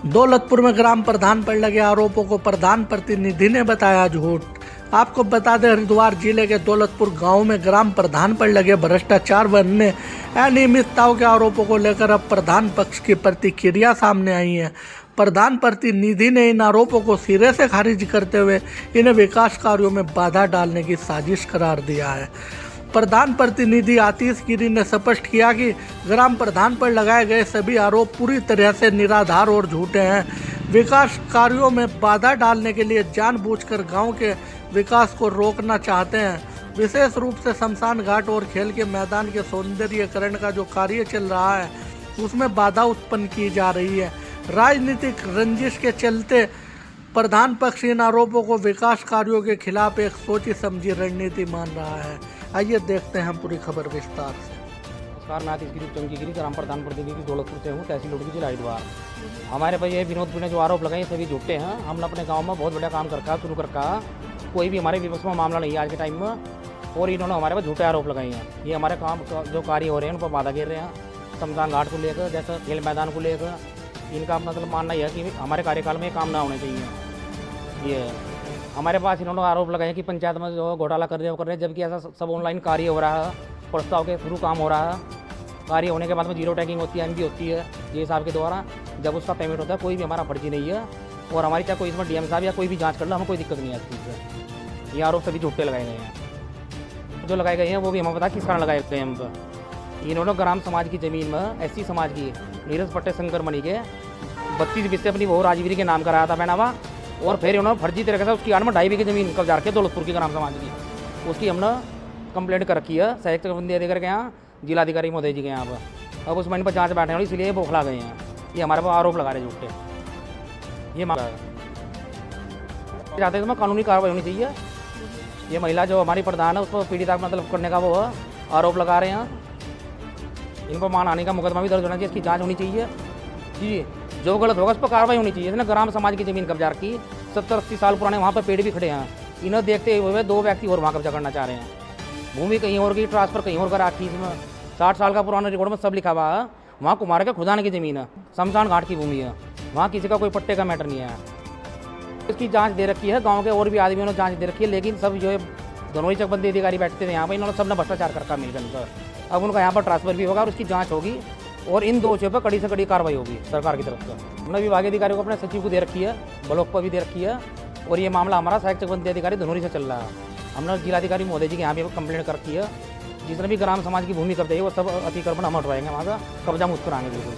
दौलतपुर में ग्राम प्रधान पर लगे आरोपों को प्रधान प्रतिनिधि ने बताया झूठ। आपको बता दें, हरिद्वार जिले के दौलतपुर गांव में ग्राम प्रधान पर लगे भ्रष्टाचार व अन्य अनियमितताओं के आरोपों को लेकर अब प्रधान पक्ष की प्रतिक्रिया सामने आई है। प्रधान प्रतिनिधि ने इन आरोपों को सिरे से खारिज करते हुए इन्हें विकास कार्यों में बाधा डालने की साजिश करार दिया है। प्रधान प्रतिनिधि आतिश गिरी ने स्पष्ट किया कि ग्राम प्रधान पर लगाए गए सभी आरोप पूरी तरह से निराधार और झूठे हैं। विकास कार्यों में बाधा डालने के लिए जानबूझकर गांव के विकास को रोकना चाहते हैं। विशेष रूप से शमशान घाट और खेल के मैदान के सौंदर्यीकरण का जो कार्य चल रहा है उसमें बाधा उत्पन्न की जा रही है। राजनीतिक रंजिश के चलते प्रधान पक्ष इन आरोपों को विकास कार्यों के खिलाफ एक सोची समझी रणनीति मान रहा है। आइए देखते हैं पूरी खबर विस्तार से। नमस्कार, मैं आतिश गिरी चमकीगिरी ग्राम प्रधान प्रतिनिधि दौलतपुर से हूँ, तहसील लुटकी जिला हरिद्वार। हमारे पर ये विनोद ने जो आरोप लगाए सभी झूठे हैं। हमने अपने गांव में बहुत बड़ा काम कर रखा शुरू कर रखा, कोई भी हमारे विपक्ष में मामला नहीं है आज के टाइम में, और इन्होंने हमारे पर झूठे आरोप लगाए हैं। ये हमारे काम जो कार्य हो रहे हैं उन पर बाधा घेर रहे हैं। शमशान घाट को लेकर, जैसे खेल मैदान को लेकर, इनका मतलब मानना यह है कि हमारे कार्यकाल में काम ना होने चाहिए। ये हमारे पास इन्होंने आरोप लगाए हैं कि पंचायत में जो घोटाला कर रहे हैं, जबकि ऐसा सब ऑनलाइन कार्य हो रहा है, प्रस्ताव के थ्रू काम हो रहा है। कार्य होने के बाद में जीरो टैगिंग होती है, एमबी होती है ये साहब के द्वारा, जब उसका पेमेंट होता है कोई भी हमारा फर्जी नहीं है। और हमारी चाहे कोई इसमें डीएम साहब या कोई भी जांच कर लो, हमें कोई दिक्कत नहीं है इस चीज़ से। ये आरोप सभी झूठे लगाए गए हैं। जो लगाए गए हैं वो भी हमें पता किस कारण लगाए गए हैं हम पर। इन्होंने ग्राम समाज की ज़मीन में एससी समाज की नीरज पट्टे शंकर मणि के 32 बिस्से अपनी वो राजवीरी के नाम कराया था पहनावा, और फिर उन्होंने फर्जी तरीके से उसकी आड़ में 2.5 बीघे जमीन कब्जा रखी है दौलतपुर की ग्राम समाज की। उसकी हमने कंप्लेंट कर रखी है संयुक्त बंदी अधिकारी के यहाँ, जिलाधिकारी महोदय जी के यहाँ पर। अब उस महीने पर जांच बैठे हैं, इसलिए बौखला गए हैं। ये हमारे पास आरोप लगा रहे झूठे। ये चाहते हैं कानूनी कार्रवाई होनी चाहिए। ये महिला जो हमारी प्रधान है उसको पीड़िता मतलब करने का वो आरोप लगा रहे हैं। इन पर मानहानि का मुकदमा भी दर्ज होना चाहिए, इसकी जाँच होनी चाहिए जी। जो गलत होगा उस पर कार्रवाई होनी चाहिए। इसने ग्राम समाज की ज़मीन कब्जा रखी, 70-80 साल पुराने वहाँ पर पेड़ भी खड़े हैं। इन्हें देखते हुए 2 व्यक्ति और वहाँ कब्जा करना चाह रहे हैं। भूमि कहीं और की ट्रांसफ़र कहीं और करा रखी, इसमें 60 साल का पुराना रिकॉर्ड में सब लिखा हुआ है। वहाँ कुमार के खुदाने की ज़मीन है, शमशान घाट की भूमि है, वहाँ किसी का कोई पट्टे का मैटर नहीं है। इसकी जाँच दे रखी है, गाँव के और भी आदमियों ने जाँच दे रखी है, लेकिन सब जो है दोनों ही चकबंदी अधिकारी बैठते थे यहाँ पर, इन्होंने सब ने भ्रष्टाचार कर रखा मिलकर उनका। अब उनका यहाँ पर ट्रांसफ़र भी होगा और उसकी जाँच होगी और इन दोषियों पर कड़ी से कड़ी कार्रवाई होगी सरकार की तरफ से। हमने विभागीय अधिकारियों को अपने सचिव को दे रखी है, ब्लॉक पर भी दे रखी है, और ये मामला हमारा सहायक चकबंदी अधिकारी धनोरी से चल रहा है। हमने जिलाधिकारी महोदय जी के यहाँ भी कंप्लेंट कर रखी है। जिसने भी ग्राम समाज की भूमि कब्जा है वो सब अतिक्रमण हम हटवाएंगे, वहाँ का कब्जा मुक्त कराएंगे बिल्कुल।